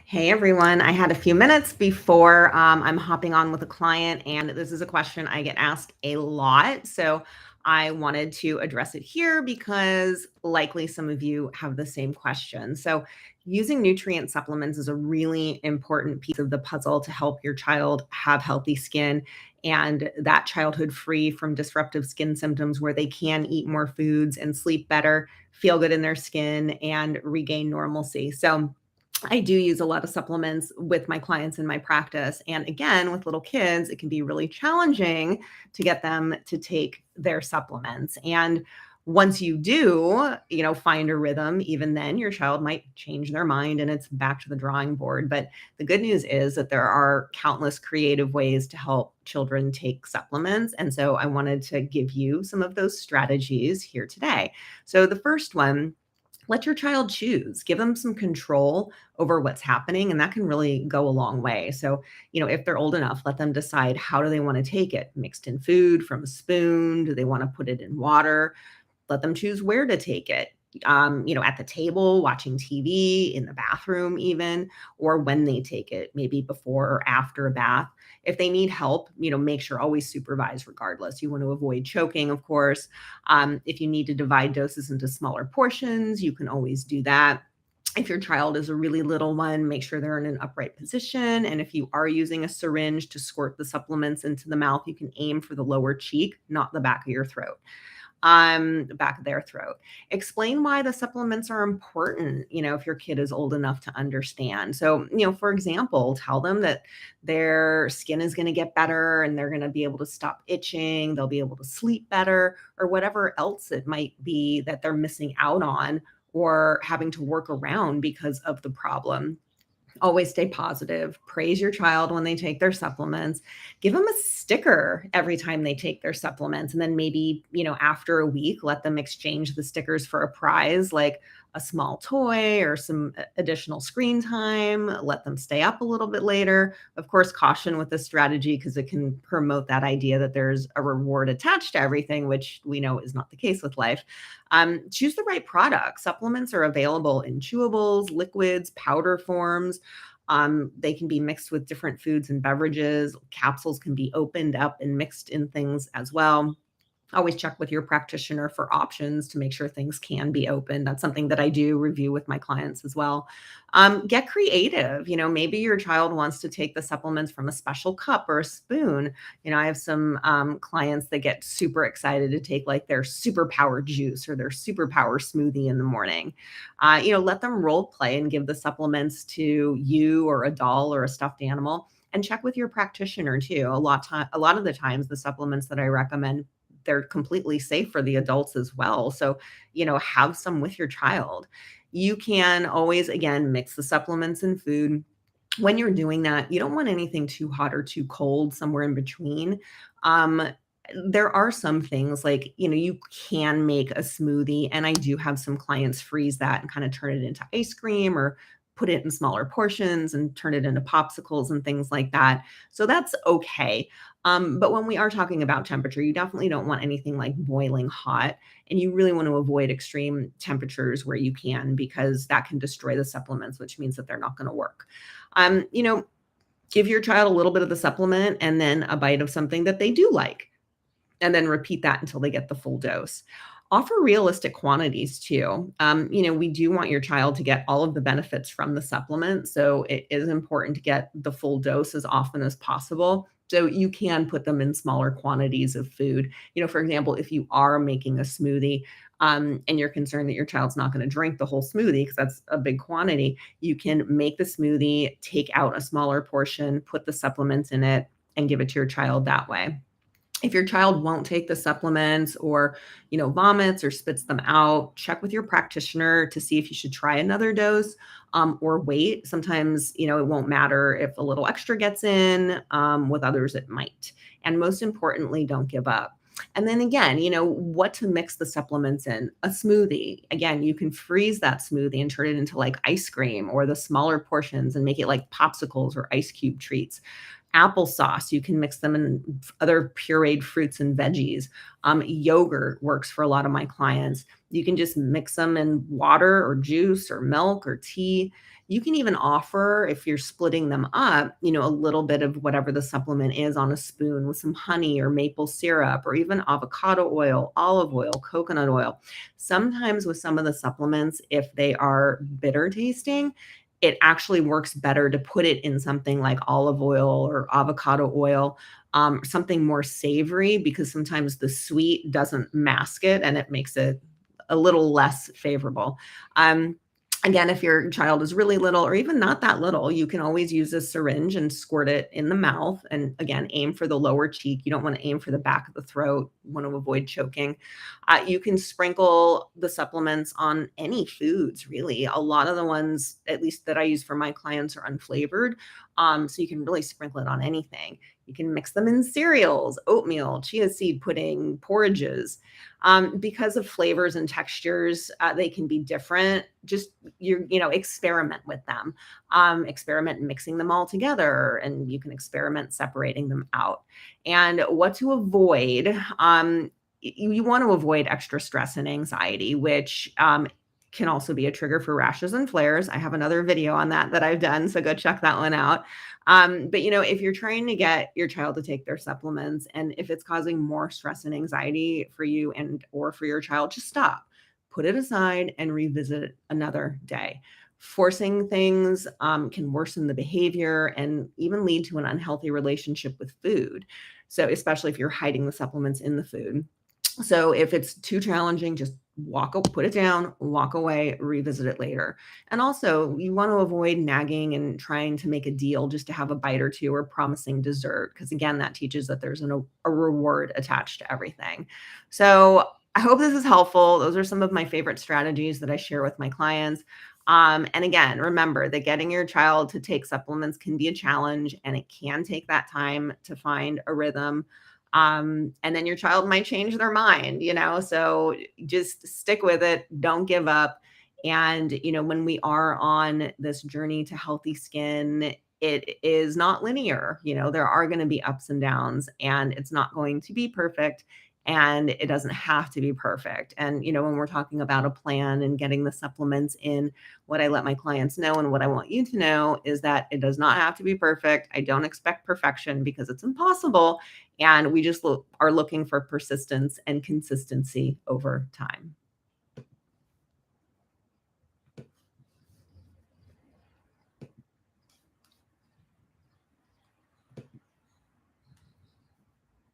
Hey everyone, I had a few minutes before I'm hopping on with a client, and this is a question I get asked a lot. So I wanted to address it here because likely some of you have the same question. So, using nutrient supplements is a really important piece of the puzzle to help your child have healthy skin and that childhood free from disruptive skin symptoms where they can eat more foods and sleep better, feel good in their skin, and regain normalcy. So, I do use a lot of supplements with my clients in my practice. And again, with little kids, it can be really challenging to get them to take their supplements. And once you do, find a rhythm, even then your child might change their mind and it's back to the drawing board. But the good news is that there are countless creative ways to help children take supplements. And so I wanted to give you some of those strategies here today. So the first one, let your child choose, give them some control over what's happening, and that can really go a long way. So, if they're old enough, let them decide, how do they want to take it? Mixed in food, from a spoon? Do they want to put it in water? Let them choose where to take it. At the table, watching TV, in the bathroom, even, or when they take it, maybe before or after a bath. If they need help, make sure always supervise regardless. You want to avoid choking, of course. If you need to divide doses into smaller portions, you can always do that. If your child is a really little one, make sure they're in an upright position. And if you are using a syringe to squirt the supplements into the mouth, you can aim for the lower cheek, not the back of your throat, the back of their throat. Explain why the supplements are important, if your kid is old enough to understand. So, for example, tell them that their skin is going to get better and they're going to be able to stop itching, they'll be able to sleep better, or whatever else it might be that they're missing out on or having to work around because of the problem. Always stay positive. Praise your child when they take their supplements. Give them a sticker every time they take their supplements. And then maybe, after a week, let them exchange the stickers for a prize, like a small toy or some additional screen time. Let them stay up a little bit later. Of course, caution with this strategy because it can promote that idea that there's a reward attached to everything, which we know is not the case with life. Choose the right product. Supplements are available in chewables, liquids, powder forms. They can be mixed with different foods and beverages. Capsules can be opened up and mixed in things as well. Always check with your practitioner for options to make sure things can be opened. That's something that I do review with my clients as well. Get creative. Maybe your child wants to take the supplements from a special cup or a spoon. I have some clients that get super excited to take like their superpower juice or their superpower smoothie in the morning. Let them role play and give the supplements to you or a doll or a stuffed animal. And check with your practitioner too. A lot of the times, the supplements that I recommend, they're completely safe for the adults as well. So, have some with your child. You can always, again, mix the supplements and food. When you're doing that, you don't want anything too hot or too cold, somewhere in between. Um, there are some things like, you can make a smoothie, and I do have some clients freeze that and kind of turn it into ice cream or put it in smaller portions and turn it into popsicles and things like that. So that's okay. But when we are talking about temperature, you definitely don't want anything like boiling hot. And you really want to avoid extreme temperatures where you can, because that can destroy the supplements, which means that they're not going to work. Um, you know, give your child a little bit of the supplement and then a bite of something that they do like, and then repeat that until they get the full dose. Offer realistic quantities too. We do want your child to get all of the benefits from the supplement. So it is important to get the full dose as often as possible. So you can put them in smaller quantities of food. For example, if you are making a smoothie, and you're concerned that your child's not going to drink the whole smoothie because that's a big quantity, you can make the smoothie, take out a smaller portion, put the supplements in it, and give it to your child that way. If your child won't take the supplements or, vomits or spits them out, check with your practitioner to see if you should try another dose, or wait. Sometimes, it won't matter if a little extra gets in. With others, it might. And most importantly, don't give up. And then again, what to mix the supplements in. A smoothie. Again, you can freeze that smoothie and turn it into like ice cream, or the smaller portions and make it like popsicles or ice cube treats. Applesauce, you can mix them in other pureed fruits and veggies. Yogurt works for a lot of my clients. You can just mix them in water or juice or milk or tea. You can even offer, if you're splitting them up, a little bit of whatever the supplement is on a spoon with some honey or maple syrup or even avocado oil, olive oil, coconut oil. Sometimes with some of the supplements, if they are bitter tasting, it actually works better to put it in something like olive oil or avocado oil, something more savory, because sometimes the sweet doesn't mask it and it makes it a little less favorable. Um, Again, if your child is really little or even not that little, you can always use a syringe and squirt it in the mouth. And again, aim for the lower cheek. You don't want to aim for the back of the throat. You want to avoid choking. You can sprinkle the supplements on any foods, really. A lot of the ones, at least that I use for my clients, are unflavored. So you can really sprinkle it on anything. You can mix them in cereals, oatmeal, chia seed pudding, porridges. Because of flavors and textures, they can be different. Just experiment with them. Experiment mixing them all together, and you can experiment separating them out. And what to avoid. You want to avoid extra stress and anxiety, which can also be a trigger for rashes and flares. I have another video on that I've done, so go check that one out. But if you're trying to get your child to take their supplements, and if it's causing more stress and anxiety for you and or for your child, just stop, put it aside, and revisit it another day. Forcing things can worsen the behavior and even lead to an unhealthy relationship with food. So, especially if you're hiding the supplements in the food. So if it's too challenging, just put it down, walk away, revisit it later. And also, you want to avoid nagging and trying to make a deal just to have a bite or two or promising dessert, because again, that teaches that there's a reward attached to everything. So I hope this is helpful. Those are some of my favorite strategies that I share with my clients. And again, remember that getting your child to take supplements can be a challenge, and it can take that time to find a rhythm. And then your child might change their mind, so just stick with it, don't give up. And when we are on this journey to healthy skin, it is not linear. There are going to be ups and downs, and it's not going to be perfect, and it doesn't have to be perfect. And when we're talking about a plan and getting the supplements in, what I let my clients know and what I want you to know is that it does not have to be perfect. I don't expect perfection because it's impossible, and we just are looking for persistence and consistency over time.